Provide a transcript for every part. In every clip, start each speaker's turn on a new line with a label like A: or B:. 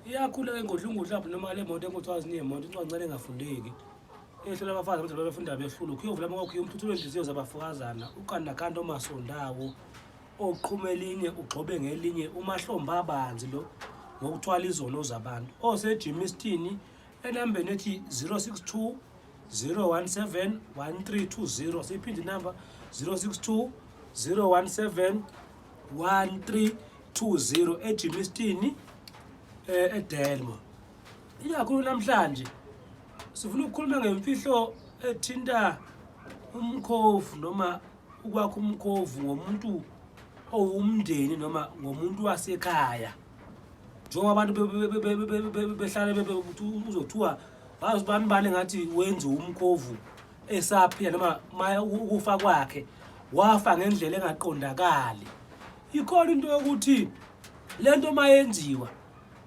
A: iyakhula engodlungudlu lapho noma le moto engothiwa zinemoto incwancane engafundeki ehlola abafazi abantu bafunda behlulu kuyovula amakho umthuthulo wenhliziyo zabafukazana ukanda kanto omasondawo oqhuma elinye ugxobe ngelinye umahlomba abanzi lo ngokuthwala izono zabantu osejimistin enambeni ethi 062 017 1320 siphinde inamba 062 017 1320 ejimistin eDelmo. Iyakhulu namhlanje sifuna ukukhuluma ngemfihlo ethinta umkhovu noma ukwakha umkhovu ngomuntu owumndeni noma ngomuntu wasekhaya. Njengoba abantu behlala uzothiwa bazibani bale ngathi wenza umkhovu esaphila noma ukufa kwakhe wafa ngendlela engaqondakali. Ikhona into yokuthi lento mayenziwa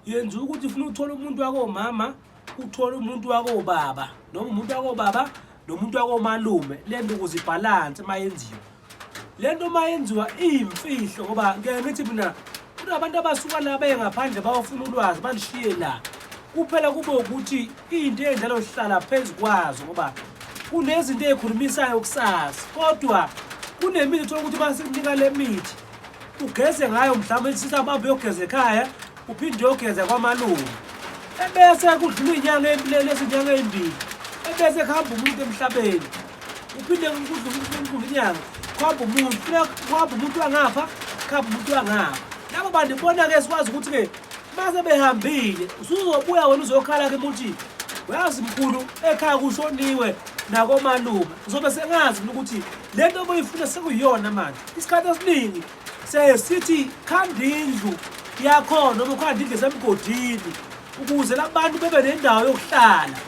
A: yenza ukuthi ufuna ukuthola umuntu wakomama uthola umuntu wakobaba noma umuntu wakobaba nomuntu wakomalume lento ukuzibalance mayenziwa lento mayenziwa imfihlo ngoba ngeke ngithi mina kunabantu abasuka la baye ngaphandle bawufuna ulwazi banishiye la kuphela kube ukuthi into enjalo sihlala phezukwazo ngoba kunezinto ezikhulumisayo kusasa kodwa kunemithi uthola ukuthi basinika le mithi ugeze ngayo mhlawumbe sisabambe yogeze ekhaya uphinde yogeze kwamalume ebese kudlula inyanga empilweni lezinyanga ezimbili ebese khamba umuntu emhlabeni uphinde kudlula inyanga khamba umuntu wangapha khamba umuntu wangapha labo bantu bona ke sikwazi ukuthi ke mase behambile usuzobuya wena uzokhala ke muthi uyazi mkhulu ekhaya kushoniwe nakomalume uzobe sengazi ukuthi lento boyifuna sekuyiyona manje isikhathi esiningi sithi khanda indlu yakho noma ukhanda indlu esemgodini ukuze labantu bebe nendawo yokuhlala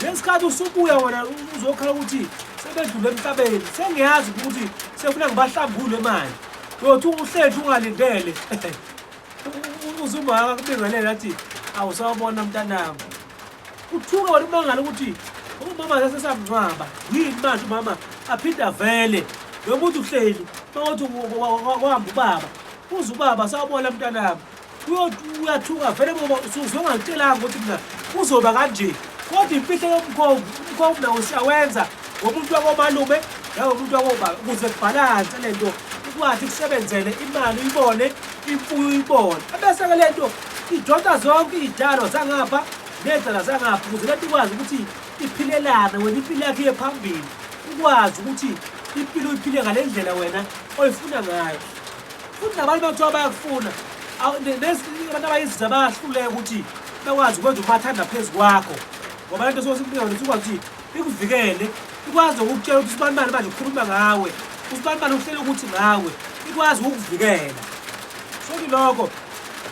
A: lesikhathi usubuya wena uzokhala ukuthi sebedlule emhlabeni sengiyazi ukuthi sefuna ngibahlambule manje uyothi uhleli ungalindele uzuma akubingelela athi awusawubona mntanami uthuka wena umangala ukuthi umama sesamncwaba yini manje umama aphinda vele lo muntu uhleli mawuthi kwahamba ubaba uze ubaba sawubona mntanami uyathuka vele ngoba usuzongangitshelanga ukuthi mina uzoba kanje kodwa imfihlo yomkhovu nawo siyawenza ngomuntu wakomalume nangomuntu wakobaba ukuze kubhalanse lento ukwazi kusebenzele imali uyibone imfuyo uyibone ebese-ke lento idonsa zonke iy'tshalo zangapha ney'tshalo zangapha ukuze lento ikwazi ukuthi iphilelane wena impilo yakho iye phambili ukwazi ukuthi impilo uyiphile ngale ndlela wena oyifuna ngayo futhi nabantu bakuthiwa bayakufuna abantu abayiziza bayahluleka ukuthi bakwazi ukwenza umathanda phezu kwakho ngoba lento sosikubika ukuthi ukwazi ukuthi ikuvikele ikwazi ukukutshela ukuthi usibani manje ukhuluma ngawe usibani uhlele ukuthi ngawe ikwazi ukukuvikela soki lokho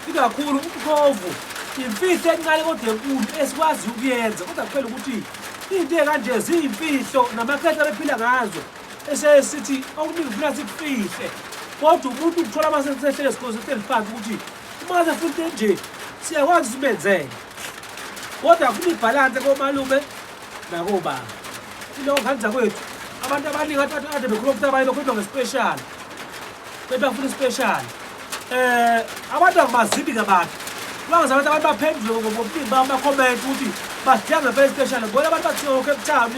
A: ikakhulu umkhovu imfihlo encane kodwa enkulu esikwazi ukuyenza kodwa kuphela ukuthi into ekanje ziyimfihlo namakhehla bephila ngazo esesithi okuningi funa sikufihle kodwa umuntu ukuthola amasesehlele sikhosehlele phansi ukuthi uma sefuna nje siyakwazi sibenzele kodwa kufuna ibhalanse komalume nakobaba iloko kanza kwethu abantu abaningi ade bekhuluma ukuthi abanye bekhuluma ngespecial bebafuna ispecial abantu abazibi ngabantu bangaze abantu baphendule ngobuningi bama-comment ukuthi basidinga ngempela ispecial bona abantu bathiwa Cape Town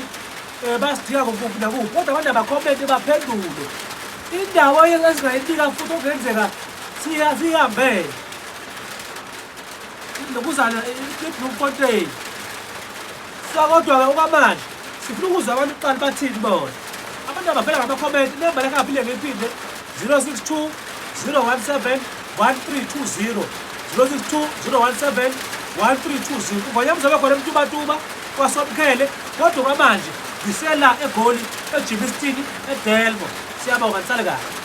A: basidinga ngokuphi nakuphi kodwa abantu abakhommente baphendule indawo ezingayinika futhi okungenzeka siyihambele nokuzana eBloemfontein kodwa-ke okwamanje sifuna ukuzwa abantu kuqala bathini bona abantu abavela ngama-comment inemba lakhaphile ngephinde 062 017 1320 062 017 1320 ngonya mzabe khona emtubatuba kwaSomkhele kodwa kwamanje ngisela eGoli eJimistin eDelmo siyabonga nisale kahle